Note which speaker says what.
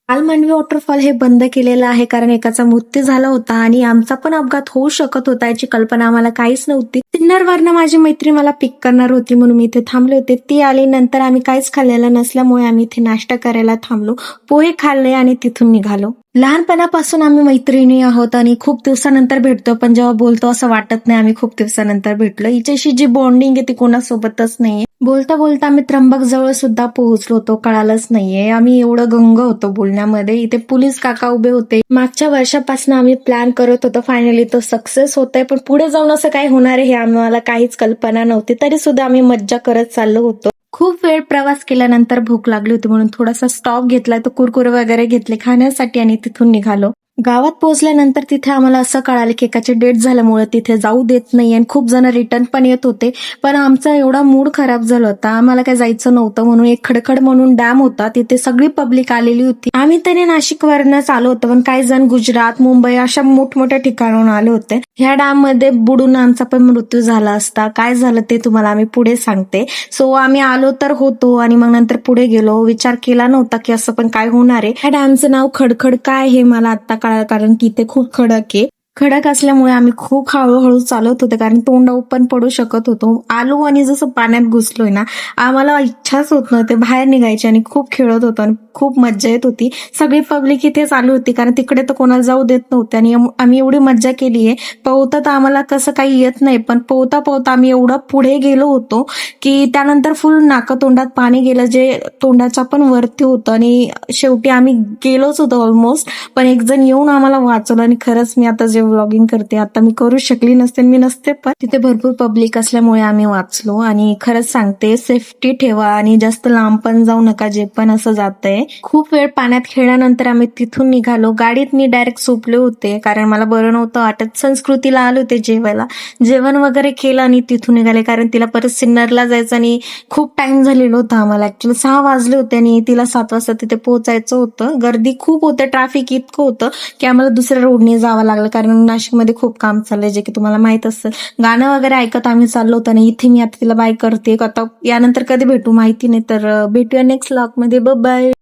Speaker 1: मालमांडवी waterfall हे बंद केलेलं आहे कारण एकाचा मृत्यू झाला होता आणि आमचा पण अपघात होऊ शकत होता याची कल्पना आम्हाला काहीच नव्हती. सिन्नरवरनं माझी मैत्री मला पिक करणार होती म्हणून मी इथे थांबले होते. ती आली नंतर आम्ही काहीच खाल्लेलं नसल्यामुळे आम्ही इथे नाश्ता करायला थांबलो. पोहे खाल्ले आणि तिथून निघालो. लहानपणापासून आम्ही मैत्रिणी आहोत आणि खूप दिवसानंतर भेटतो, पण जेव्हा बोलतो असं वाटत नाही आम्ही खूप दिवसानंतर भेटलो. हिच्याशी जी बॉन्डिंग आहे ती कोणासोबतच नाहीये. बोलता बोलता आम्ही त्र्यंबक जवळ सुद्धा पोहोचलो होतो, कळालंच नाहीये. आम्ही एवढं गंग होतो बोलण्यामध्ये. इथे पोलीस काका उभे होते. मागच्या वर्षापासून आम्ही प्लॅन करत होतो, फायनली तो सक्सेस होतोय, पण पुढे जाऊन असं काय होणार आहे हे आम्हाला काहीच कल्पना नव्हती. तरी सुद्धा आम्ही मज्जा करत चाललो होतो. खूप वेळ प्रवास केल्यानंतर भूक लागली होती म्हणून थोडासा स्टॉप घेतला, तो कुरकुरे वगैरे घेतले खाण्यासाठी आणि तिथून निघालो. गावात पोहोचल्यानंतर तिथे आम्हाला असं कळालं की एकाची डेथ झाल्यामुळे तिथे जाऊ देत नाही आणि खूप जण रिटर्न पण येत होते. पण आमचा एवढा मूड खराब झाला होता, आम्हाला काय जायचं नव्हतं म्हणून एक खडखड म्हणून डॅम होता, तिथे सगळी पब्लिक आलेली होती. आम्ही तरी नाशिकवरनच आलो होतो, पण काही जण गुजरात, मुंबई अशा मोठमोठ्या ठिकाणाहून आले होते. ह्या डॅम मध्ये बुडून आमचा पण मृत्यू झाला असता. काय झालं ते तुम्हाला आम्ही पुढे सांगते. सो आम्ही आलो तर होतो आणि मग नंतर पुढे गेलो. विचार केला नव्हता की असं पण काय होणार आहे. ह्या डॅमचं नाव खडखड काय हे मला आता कळालं, कारण की ते खूप खडक आहे. खडक असल्यामुळे आम्ही खूप हळूहळू चालत होतो कारण तोंडावर पण पडू शकत होतो. आलो आणि जसं पाण्यात घुसलोय ना, आम्हाला इच्छाच होत नव्हते बाहेर निघायची आणि खूप खेळत होतो आणि खूप मज्जा येत होती. सगळी पब्लिक इथे चालू होती कारण तिकडे तर कोणाला जाऊ देत नव्हते आणि आम्ही एवढी मज्जा केली आहे. पोहता तर आम्हाला कसं काही येत नाही, पण पोहता पोहता आम्ही एवढं पुढे गेलो होतो की त्यानंतर फुल नाका तोंडात पाणी गेलं, जे तोंडाच्या पण वरती होतं आणि शेवटी आम्ही गेलोच होतो ऑलमोस्ट. पण एक जण येऊन आम्हाला वाचवलं आणि खरंच मी आता जे व्लॉगिंग करते आता मी करू शकली नसते, मी नसते, पण तिथे भरपूर पब्लिक असल्यामुळे आम्ही वाचलो. आणि खरंच सांगते, सेफ्टी ठेवा आणि जास्त लांब पण जाऊ नका जे पण असं जातंय. खूप वेळ पाण्यात खेळल्यानंतर आम्ही तिथून निघालो. गाडीत मी डायरेक्ट झोपले होते कारण मला बरं नव्हतं वाटत. संस्कृतीला आले होते जेवायला, जेवण वगैरे केलं आणि तिथून निघाले कारण तिला परत सिन्नरला जायचं आणि खूप टाइम झालेला होता. आम्हाला ऍक्च्युअली 6 वाजले होते आणि तिला 7 वाजता तिथे पोहोचायचं होतं. गर्दी खूप होतं, ट्रॅफिक इतकं होतं की आम्हाला दुसऱ्या रोडने जावं लागलं कारण नाशिकमध्ये खूप काम चाललंय, जे की तुम्हाला माहित असेल. गाणं वगैरे ऐकत आम्ही चाललो होतो आणि इथे मी आता तिला बाय करते. आता यानंतर कधी भेटू माहिती नाही, तर भेटूया नेक्स्ट व्लॉग मध्ये. बाय.